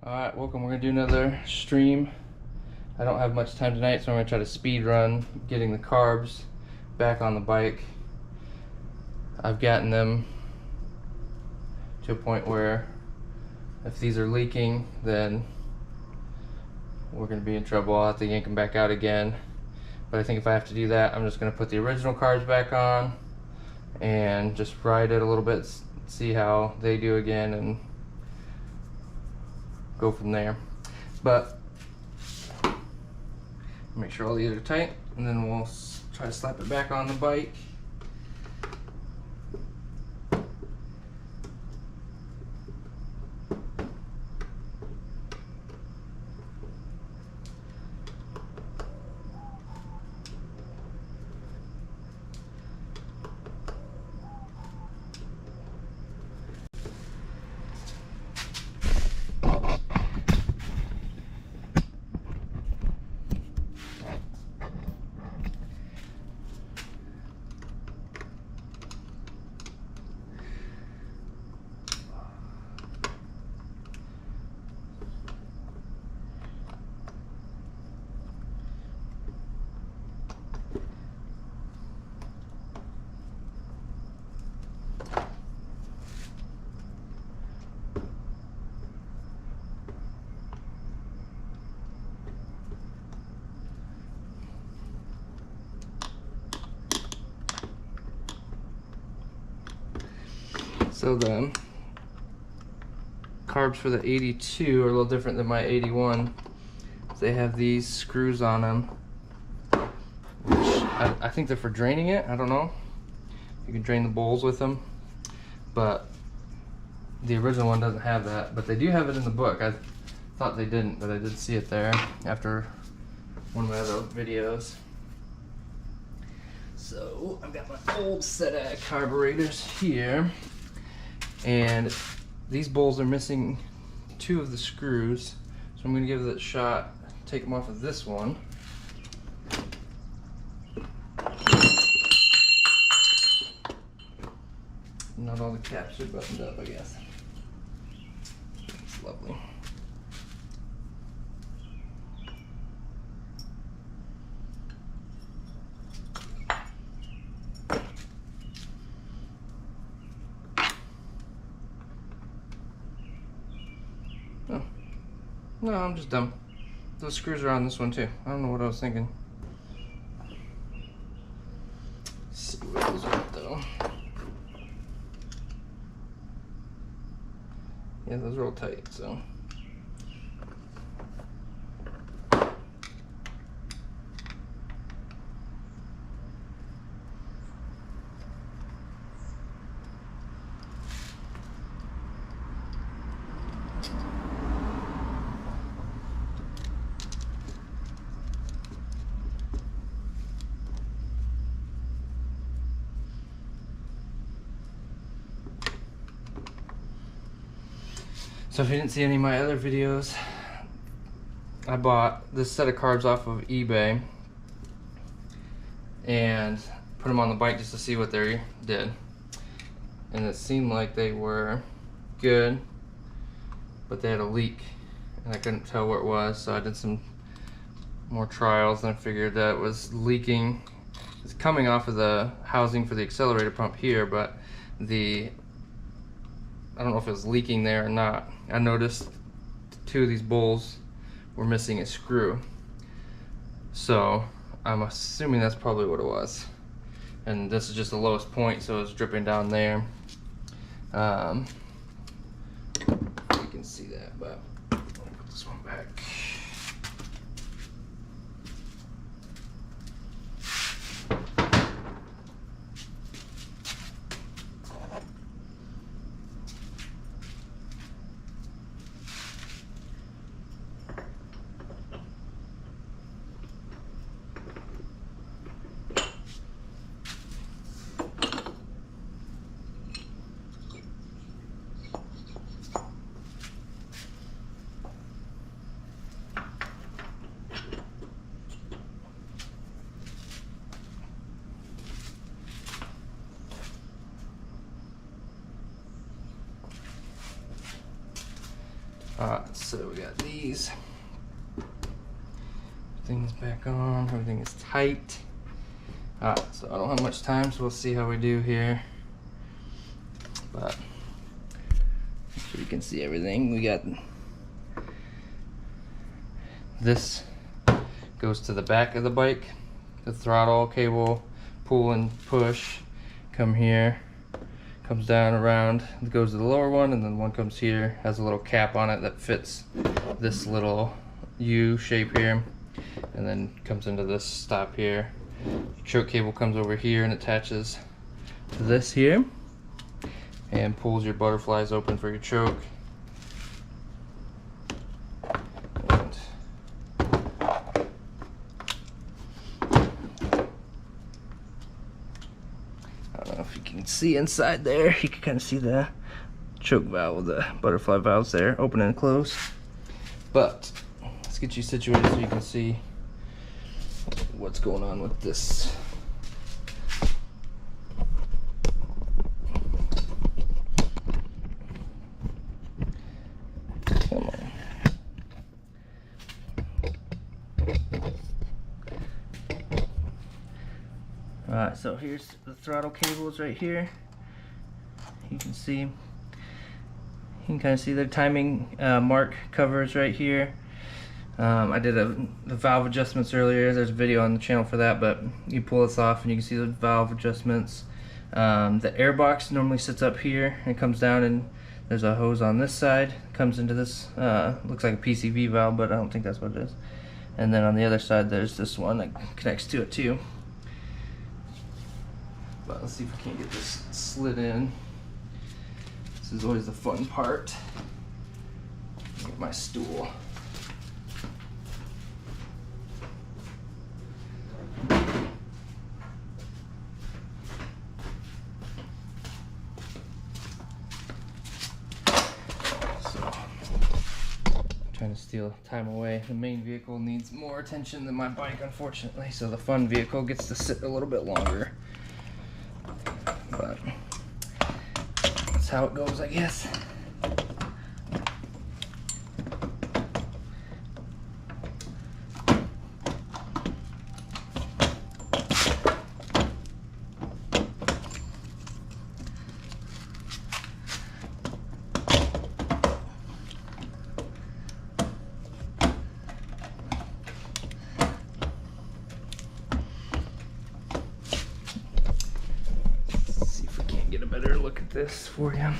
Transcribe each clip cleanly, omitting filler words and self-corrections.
Alright, welcome. We're going to do another stream. I don't have much time tonight, so I'm going to try to speed run getting the carbs back on the bike. I've gotten them to a point where if these are leaking, then we're going to be in trouble. I'll have to yank them back out again. But I think if I have to do that, I'm just going to put the original carbs back on and just ride it a little bit, see how they do again, and go from there. But make sure all these are tight, and then we'll try to slap it back on the bike. So the carbs for the 82 are a little different than my 81. They have these screws on them, which I think they're for draining it. I don't know. You can drain the bowls with them, but the original one doesn't have that. But they do have it in the book. I thought they didn't, but I did see it there after one of my other videos. So I've got my old set of carburetors here. And these bowls are missing 2 of the screws, so I'm going to give it a shot, take them off of this one. Not all the caps are buttoned up, I guess. It's lovely. No, I'm just dumb. Those screws are on this one too. I don't know what I was thinking. Let's see where those are at though. Yeah, those are all tight, so. So if you didn't see any of my other videos, I bought this set of carbs off of eBay and put them on the bike just to see what they did. And it seemed like they were good, but they had a leak and I couldn't tell where it was, so I did some more trials and I figured that it was leaking. It's coming off of the housing for the accelerator pump here, but I don't know if it was leaking there or not. I noticed 2 of these bowls were missing a screw. So I'm assuming that's probably what it was. And this is just the lowest point, so it's dripping down there. You can see that, but I'll put this one back. Alright, so we got these things back on, everything is tight. Alright, so I don't have much time, so we'll see how we do here. But make sure you can see everything. We got this goes to the back of the bike, the throttle cable, pull and push, come here, comes down around, it goes to the lower one, and then one comes here, has a little cap on it that fits this little U shape here, and then comes into this stop here. Choke cable comes over here and attaches to this here and pulls your butterflies open for your choke. And I don't know if you can see inside there. You can kind of see the choke valve, the butterfly valves there, open and close. But let's get you situated so you can see what's going on with this. Come on. Alright, so here's the throttle cables right here. You can see, you can kind of see the timing mark covers right here. I did the valve adjustments earlier. There's a video on the channel for that, but you pull this off and you can see the valve adjustments. The air box normally sits up here and comes down, and there's a hose on this side. It comes into this, looks like a PCV valve, but I don't think that's what it is. And then on the other side there's this one that connects to it too. But let's see if we can't get this slid in. This is always the fun part. Get my stool. Trying to steal time away. The main vehicle needs more attention than my bike, unfortunately, so the fun vehicle gets to sit a little bit longer. But that's how it goes, I guess. Get a better look at this for you.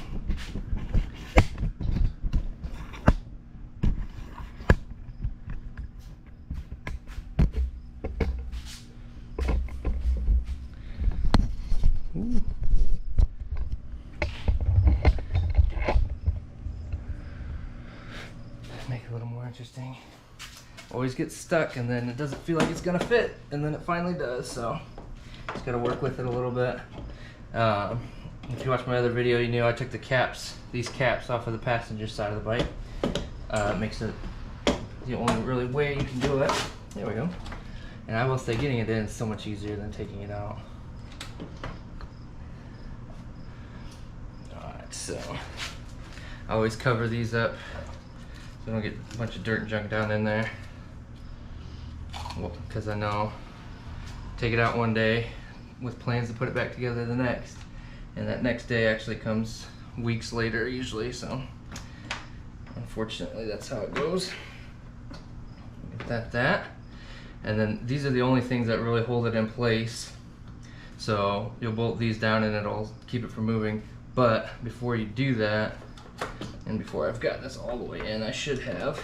Ooh. Make it a little more interesting. Always gets stuck and then it doesn't feel like it's gonna fit, and then it finally does, so just gotta work with it a little bit. If you watched my other video, you knew I took the caps, these caps off of the passenger side of the bike. It makes it the only really way you can do it. There we go. And I will say, getting it in is so much easier than taking it out. Alright, so I always cover these up so I don't get a bunch of dirt and junk down in there. Well, because I know take it out one day with plans to put it back together the next. And that next day actually comes weeks later usually, so unfortunately that's how it goes. Get that. And then these are the only things that really hold it in place. So you'll bolt these down and it'll keep it from moving. But before you do that, and before I've got this all the way in, I should have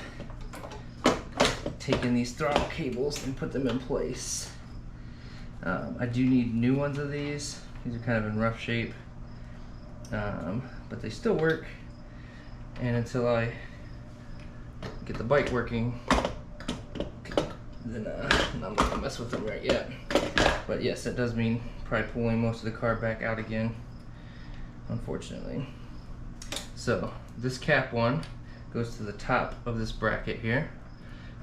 taken these throttle cables and put them in place. I do need new ones of these. These are kind of in rough shape, but they still work. And until I get the bike working, then I'm not gonna mess with them right yet. But yes, that does mean probably pulling most of the car back out again, unfortunately. So this cap one goes to the top of this bracket here.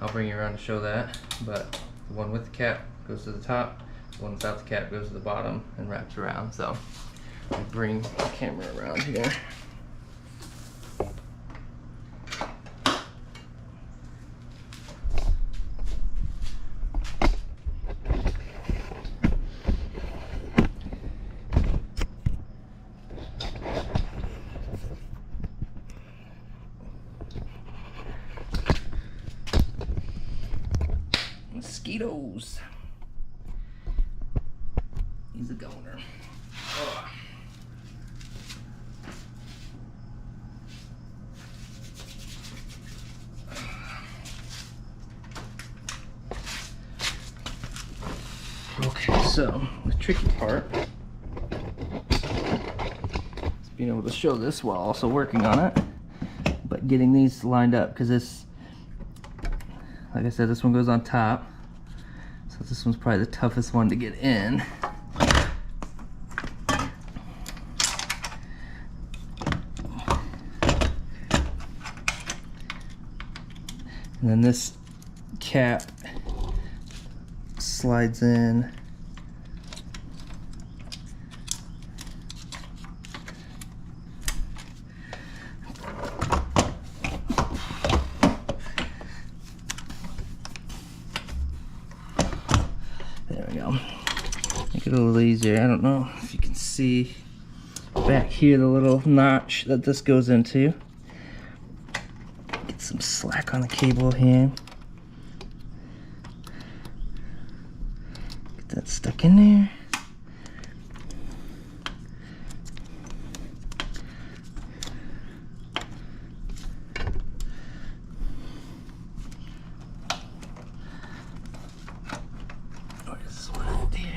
I'll bring you around to show that, but the one with the cap goes to the top. The one without the cap goes to the bottom and wraps around. So I'll bring the camera around here. mosquitoes. He's a goner. Oh. Okay, so the tricky part is being able to show this while also working on it, but getting these lined up, because this, like I said, this one goes on top, so this one's probably the toughest one to get in. And then this cap slides in. There we go. Make it a little easier. I don't know if you can see back here the little notch that this goes into. Get some slack on the cable here. That's stuck in there. Where's this one out there?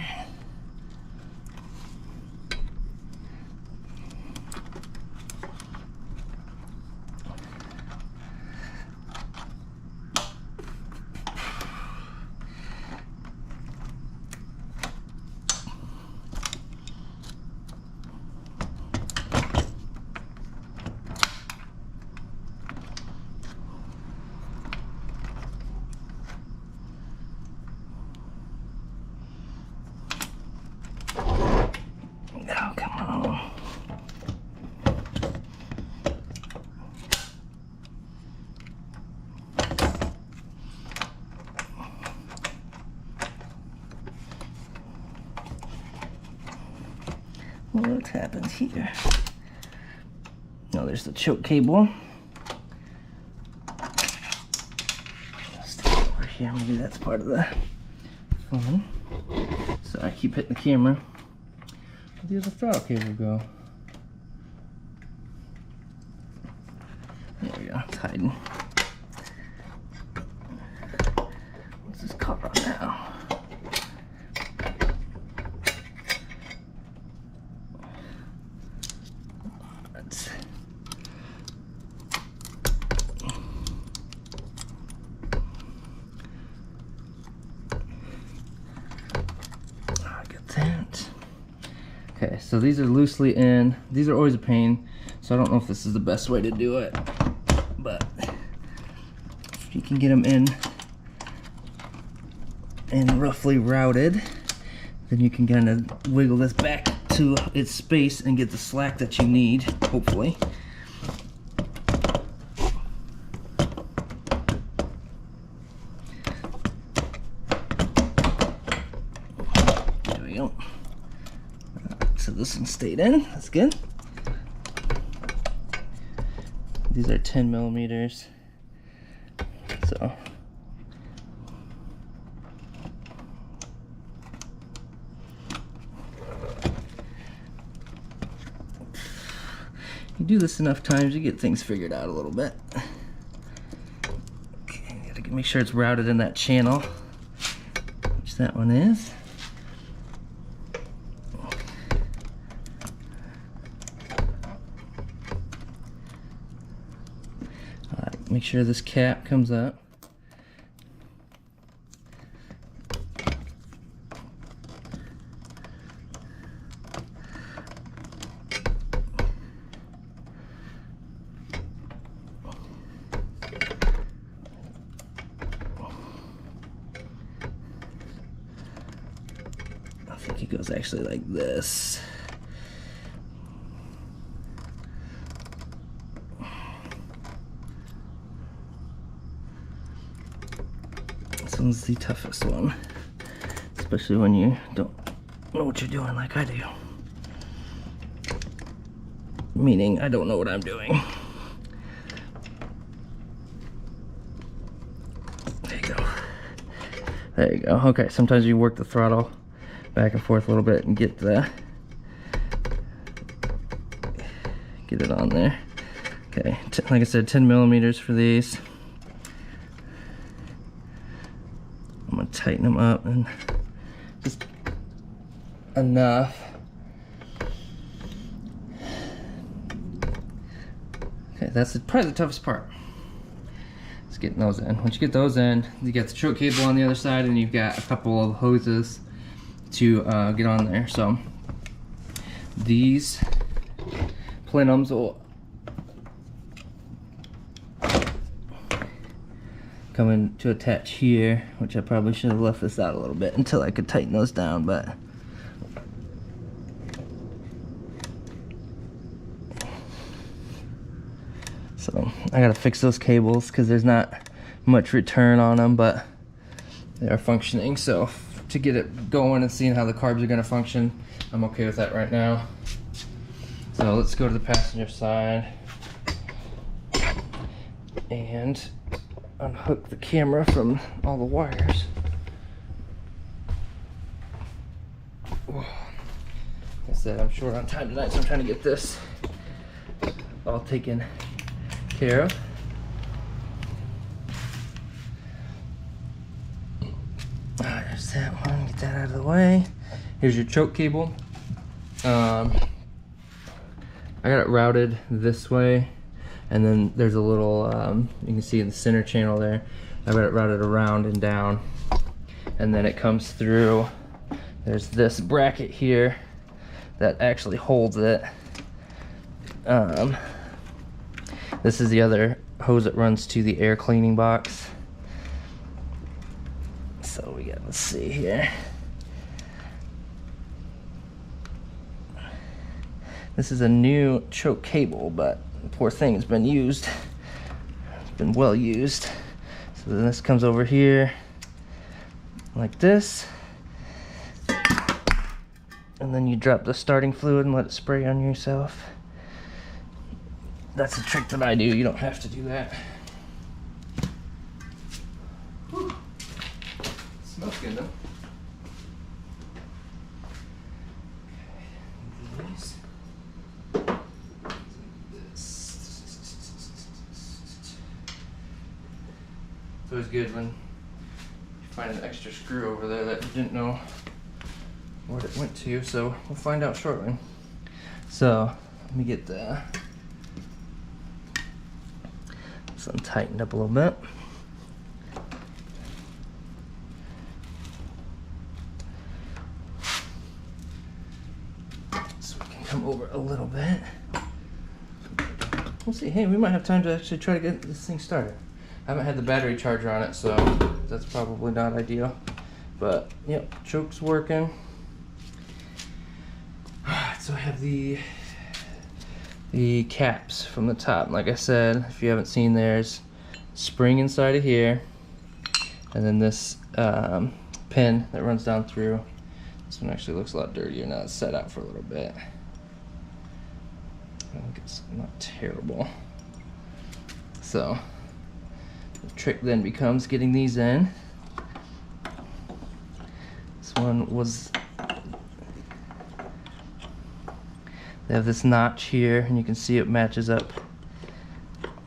What happened here? No, there's the choke cable. Stick it over here. Maybe that's part of the phone. So I keep hitting the camera. Where did the throttle cable go? There we go. It's hiding. What's this caught on now? Okay, so these are loosely in. These are always a pain, so I don't know if this is the best way to do it, but if you can get them in and roughly routed, then you can kind of wiggle this back to its space and get the slack that you need, hopefully. There we go. So this one stayed in, that's good. These are 10 millimeters. So you do this enough times, you get things figured out a little bit. Okay, gotta make sure it's routed in that channel, which that one is. Make sure this cap comes up. I think it goes actually like this. This one's the toughest one, especially when you don't know what you're doing like I do. Meaning, I don't know what I'm doing. There you go. There you go. Okay, sometimes you work the throttle back and forth a little bit and get it on there. Okay, like I said, 10 millimeters for these. I'm gonna tighten them up and just enough. Okay, that's probably the toughest part. It's getting those in. Once you get those in, you got the choke cable on the other side, and you've got a couple of hoses to get on there. So these plenums will come in to attach here, which I probably should have left this out a little bit until I could tighten those down, but so I gotta fix those cables because there's not much return on them, but they are functioning. So to get it going and seeing how the carbs are gonna function, I'm okay with that right now. So let's go to the passenger side and unhook the camera from all the wires. Like I said, I'm short on time tonight, so I'm trying to get this all taken care of. There's that one, get that out of the way. Here's your choke cable. I got it routed this way, and then there's a little, you can see in the center channel there, I got it routed around and down, and then it comes through. There's this bracket here that actually holds it. This is the other hose that runs to the air cleaning box. So we got, let's see here. This is a new choke cable, but the poor thing has been used. It's been well used. So then this comes over here like this. And then you drop the starting fluid and let it spray on yourself. That's a trick that I do. You don't have to do that. Whew. Smells good though. It's always good when you find an extra screw over there that you didn't know where it went to, so we'll find out shortly. So let me get this one tightened up a little bit. So we can come over a little bit. We'll see. Hey, we might have time to actually try to get this thing started. I haven't had the battery charger on it, so that's probably not ideal. But yep, choke's working. Alright, so I have the caps from the top. Like I said, if you haven't seen, there's spring inside of here, and then this pin that runs down through. This one actually looks a lot dirtier now. It's set out for a little bit. I think it's not terrible. So the trick then becomes getting these in. This one was, they have this notch here, and you can see it matches up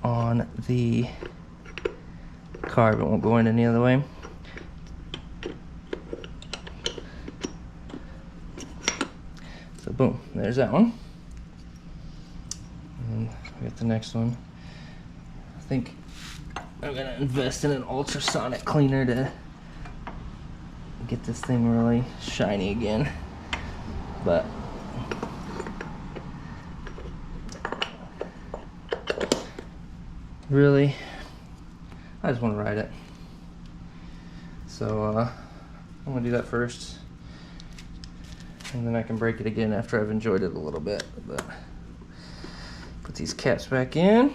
on the carb. It won't go in any other way. So boom, there's that one. And we got the next one. I think I'm gonna invest in an ultrasonic cleaner to get this thing really shiny again. But really, I just want to ride it. So I'm gonna do that first, and then I can break it again after I've enjoyed it a little bit. But put these caps back in.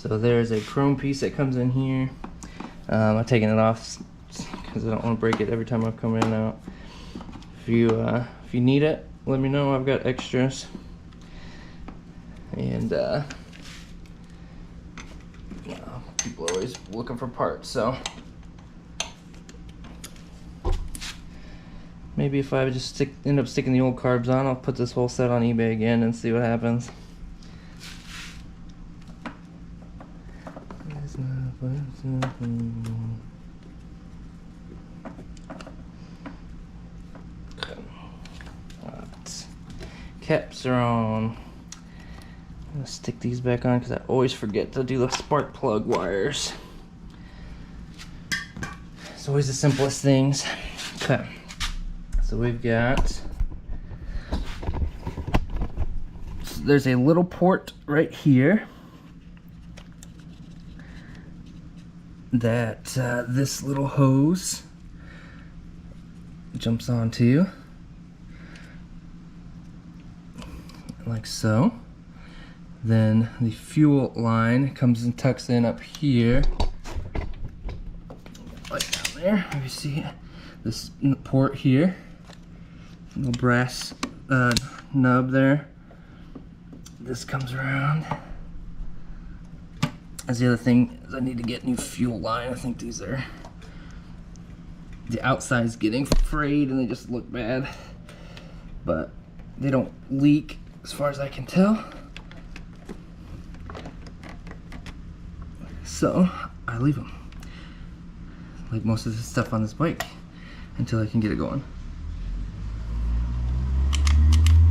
So there's a chrome piece that comes in here. I'm taking it off because I don't want to break it every time I come in and out. If you need it, let me know. I've got extras. And you know, people are always looking for parts, so maybe if I just end up sticking the old carbs on, I'll put this whole set on eBay again and see what happens. Caps are on. I'm gonna stick these back on because I always forget to do the spark plug wires. It's always the simplest things. Okay, so we've got, there's a little port right here that this little hose jumps onto, like so. Then the fuel line comes and tucks in up here, like down there. You see this port here, little brass nub there. This comes around. That's the other thing, is I need to get new fuel line. I think these are, the outside's getting frayed and they just look bad, but they don't leak as far as I can tell. So I leave them, like most of the stuff on this bike, until I can get it going.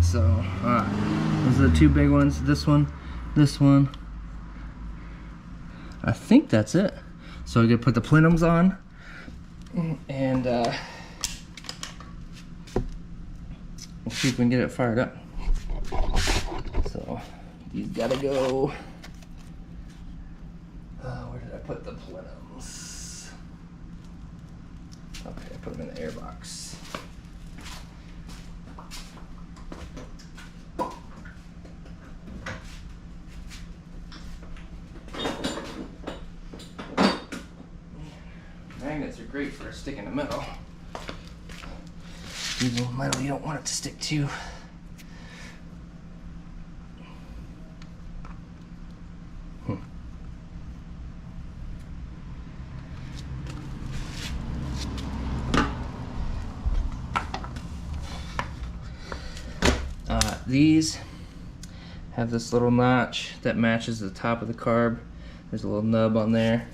So those are the two big ones. This one. I think that's it. So I'm gonna put the plenums on, and we'll see if we can get it fired up. So you gotta go. Where did I put the plenums? Okay, I put them in the airbox. Magnets are great for a stick in the middle. Even metal you don't want it to stick to. These have this little notch that matches the top of the carb. There's a little nub on there.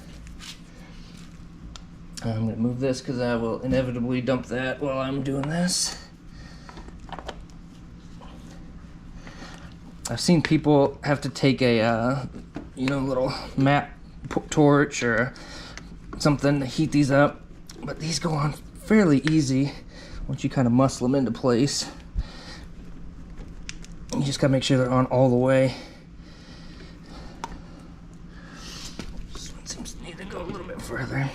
I'm going to move this because I will inevitably dump that while I'm doing this. I've seen people have to take a little map torch or something to heat these up, but these go on fairly easy once you kind of muscle them into place. You just gotta make sure they're on all the way. This one seems to need to go a little bit further.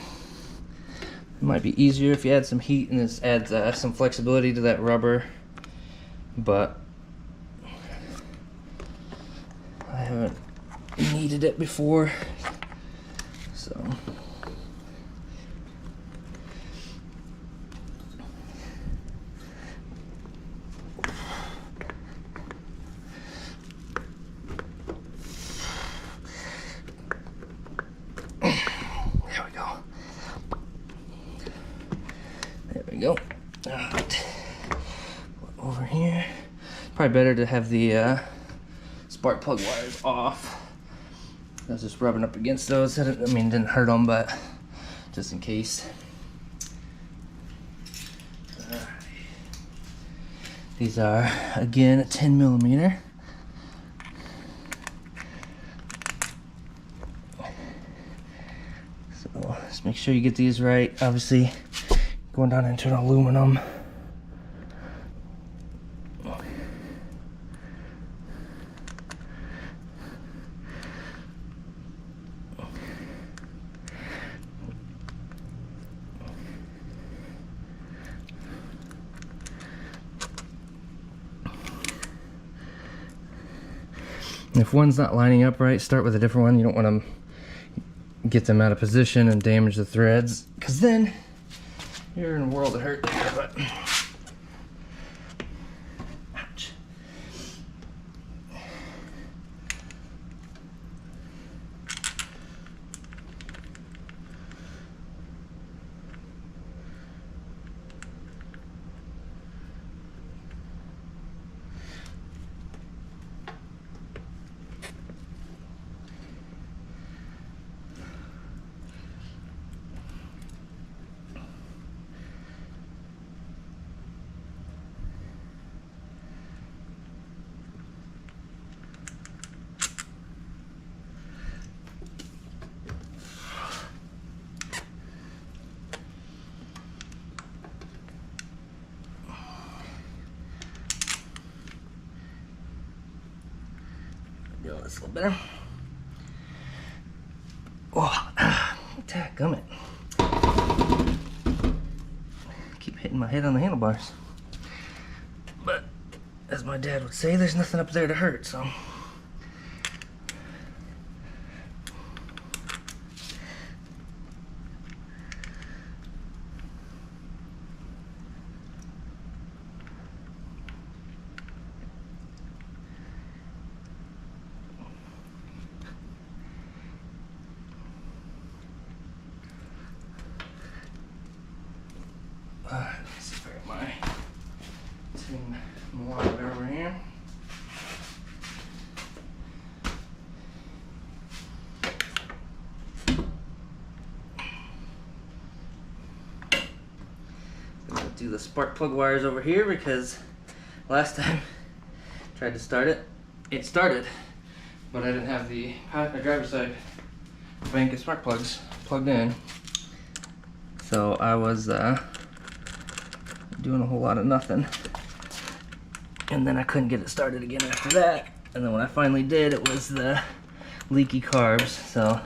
It might be easier if you add some heat, and this adds some flexibility to that rubber, but I haven't needed it before, so. Go. Alright. Over here. Probably better to have the spark plug wires off. I was just rubbing up against those. Didn't hurt them, but just in case. Alright. These are, again, a 10mm. So just make sure you get these right. Obviously, going down into an aluminum. If one's not lining up right, start with a different one. You don't want to get them out of position and damage the threads, because then you're in a world of hurt there. But ouch. Feel this a little better. Oh, dadgummit. Keep hitting my head on the handlebars. But as my dad would say, there's nothing up there to hurt, so. Let's see if I got my tin water over here. I'm gonna do the spark plug wires over here because last time I tried to start it, it started, but I didn't have the driver's side bank of spark plugs plugged in. So I was doing a whole lot of nothing, and then I couldn't get it started again after that, and then when I finally did, it was the leaky carbs. So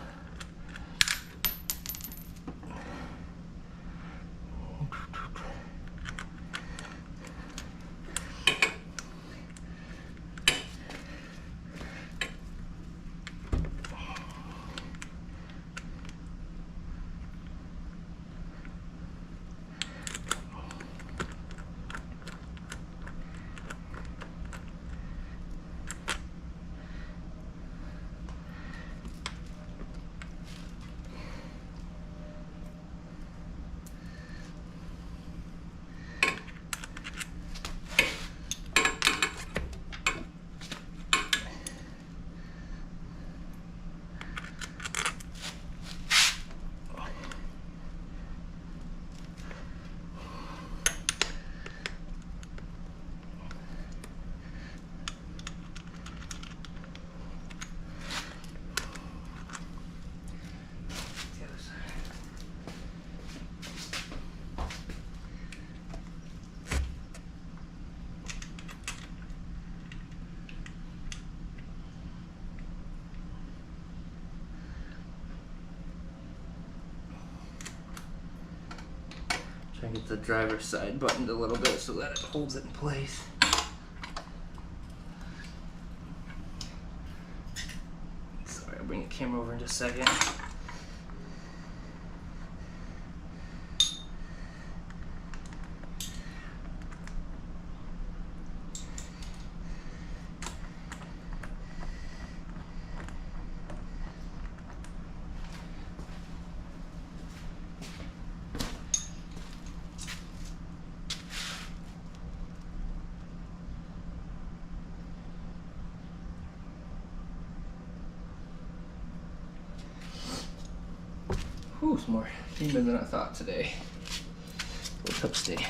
try and get the driver's side buttoned a little bit so that it holds it in place. Sorry, I'll bring the camera over in just a second. Whew, some more demon than I thought today. Little cup stay.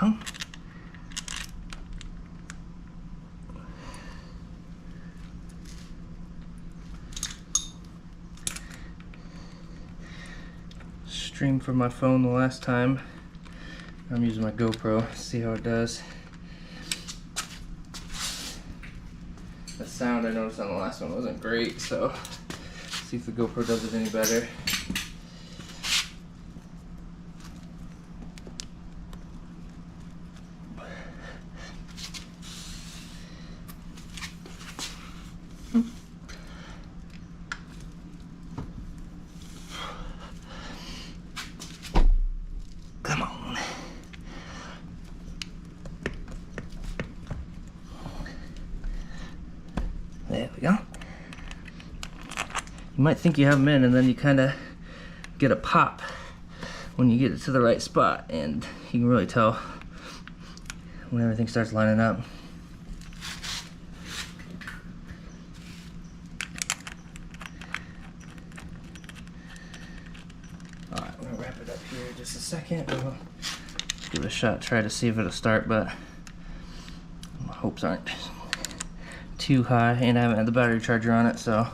Go. streamed from my phone the last time. I'm using my GoPro, see how it does. The sound I noticed on the last one wasn't great, so see if the GoPro does it any better. Come on. There we go. You might think you have them in, and then you kind of get a pop when you get it to the right spot, and you can really tell when everything starts lining up. Alright, we're gonna wrap it up here in just a second. We'll give it a shot, try to see if it'll start, but my hopes aren't too high, and I haven't had the battery charger on it, so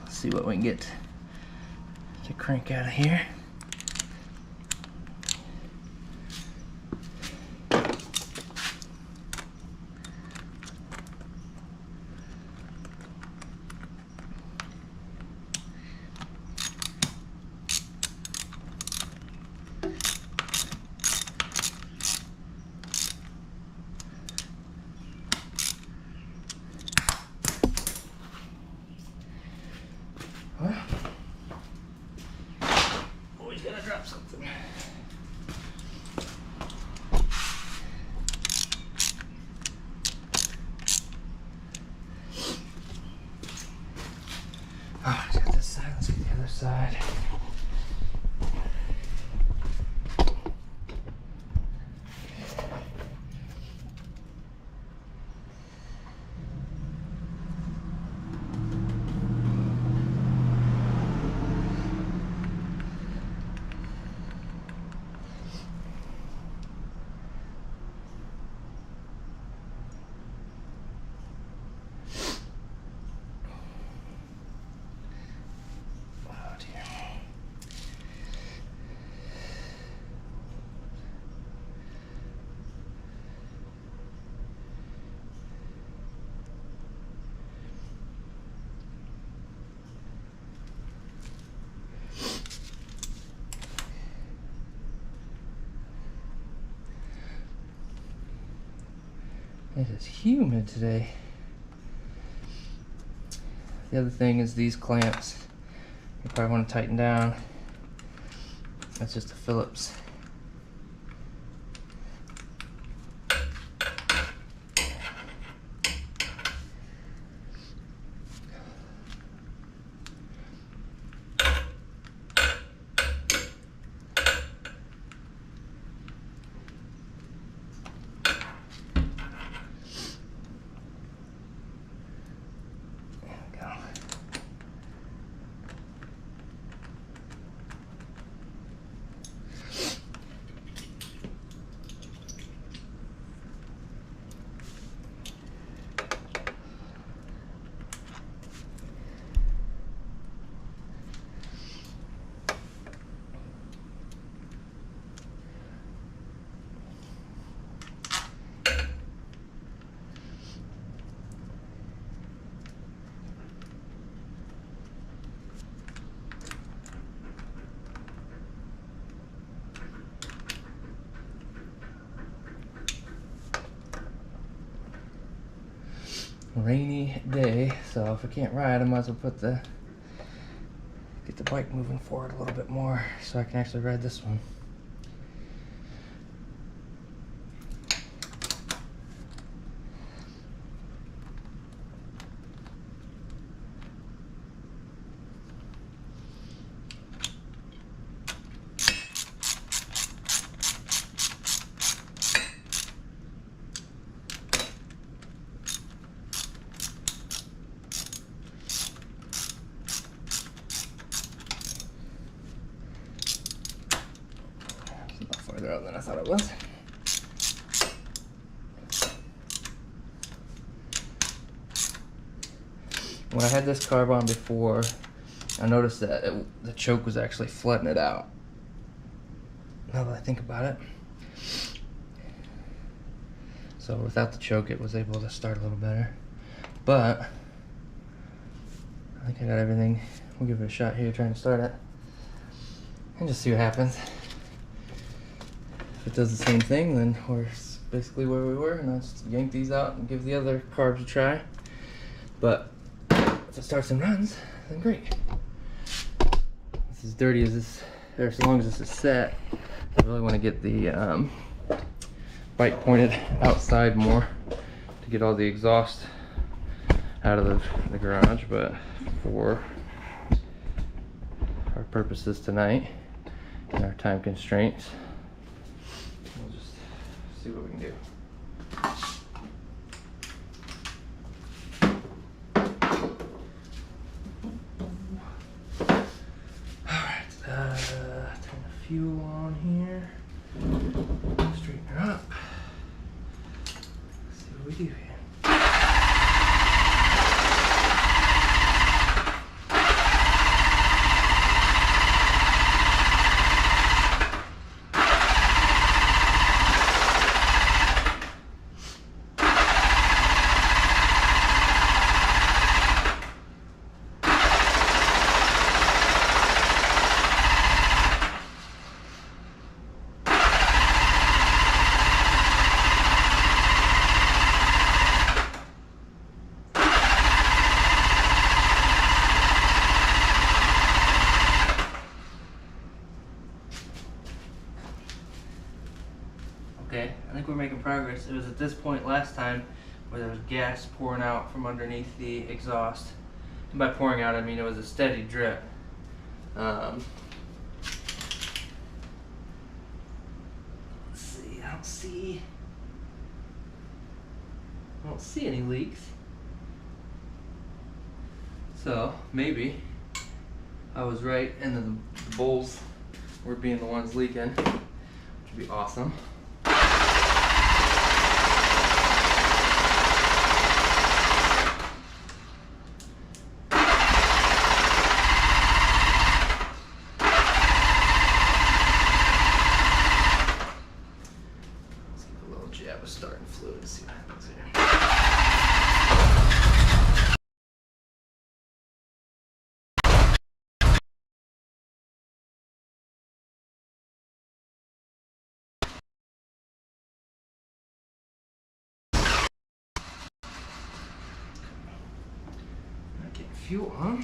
let's see what we can get to crank out of here. Always gotta drop something. Oh, I got this side. Let's get the other side. It is humid today. The other thing is these clamps. You probably want to tighten down. That's just a Phillips. Rainy day, so if I can't ride, I might as well get the bike moving forward a little bit more so I can actually ride this one. Further out than I thought it was. When I had this carb on before, I noticed that the choke was actually flooding it out. Now that I think about it. So without the choke, it was able to start a little better. But I think I got everything. We'll give it a shot here trying to start it. And just see what happens. If it does the same thing, then we're basically where we were, and I'll just yank these out and give the other carbs a try. But if it starts and runs, then great. It's as dirty as this, or as long as this is set. I really want to get the bike pointed outside more to get all the exhaust out of the garage, but for our purposes tonight and our time constraints, we'll just see what we can do. Alright, turn the fuel on here, straighten her up, see what we do here. Okay, I think we're making progress. It was at this point last time where there was gas pouring out from underneath the exhaust. And by pouring out, I mean it was a steady drip. Let's see, I don't see any leaks. So maybe I was right and the bowls were being the ones leaking, which would be awesome. Starting fluid to see what happens here. Not getting fuel, huh?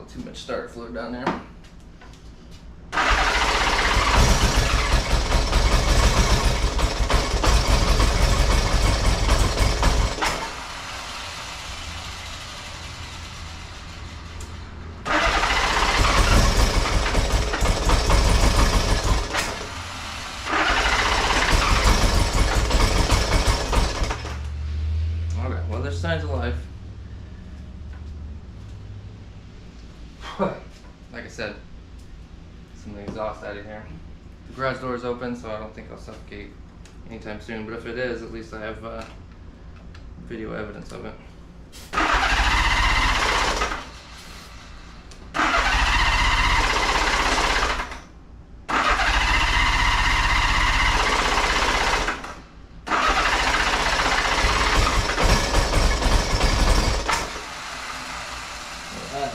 Too much starter fluid down there. Okay, well, there's signs of life. Like I said, some of the exhaust out of here. The garage door is open, so I don't think I'll suffocate anytime soon, but if it is, at least I have video evidence of it.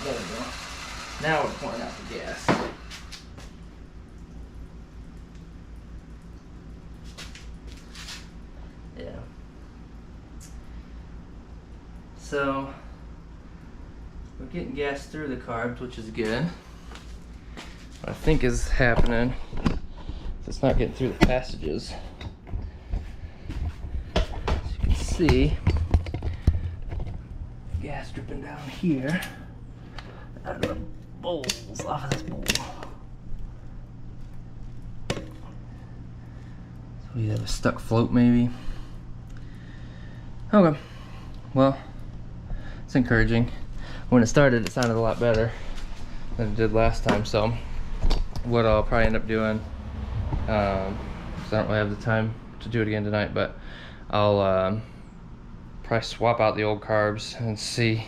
There we go. Now we're pouring out the gas. Yeah. So we're getting gas through the carbs, which is good. What I think is happening is it's not getting through the passages. As you can see, gas dripping down here out of the bowls, off of this bowl. We have a stuck float maybe. Okay, well, it's encouraging. When it started, it sounded a lot better than it did last time. So what I'll probably end up doing, because I don't really have the time to do it again tonight, but I'll probably swap out the old carbs and see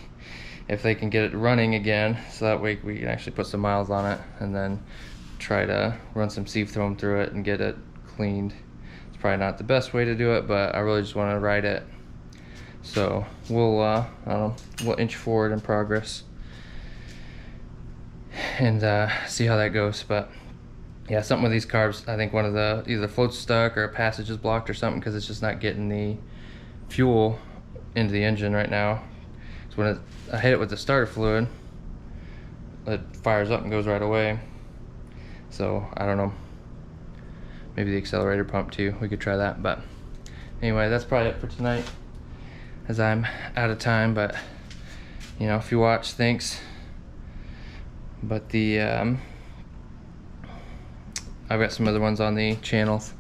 if they can get it running again, so that way we can actually put some miles on it, and then try to run some sieve foam through it and get it cleaned. It's probably not the best way to do it, but I really just want to ride it. So we'll I don't know, we'll inch forward in progress and see how that goes. But yeah, something with these carbs, I think one of the, either the float's stuck or a passage is blocked or something, because it's just not getting the fuel into the engine right now. So when I hit it with the starter fluid, it fires up and goes right away. So I don't know, maybe the accelerator pump too, we could try that. But anyway, that's probably it for tonight, as I'm out of time. But you know, if you watch, thanks. But the I've got some other ones on the channels,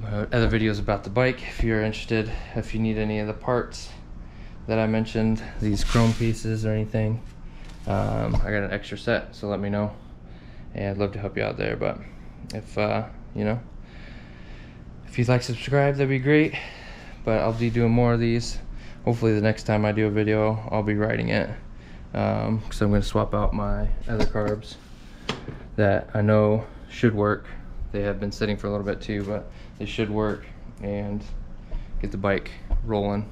other videos about the bike if you're interested, if you need any of the parts that I mentioned, these chrome pieces or anything. I got an extra set, so let me know, and I'd love to help you out there. But if you know, if you'd like to subscribe, that'd be great. But I'll be doing more of these. Hopefully the next time I do a video, I'll be riding it, because I'm going to swap out my other carbs that I know should work. They have been sitting for a little bit too, but they should work and get the bike rolling.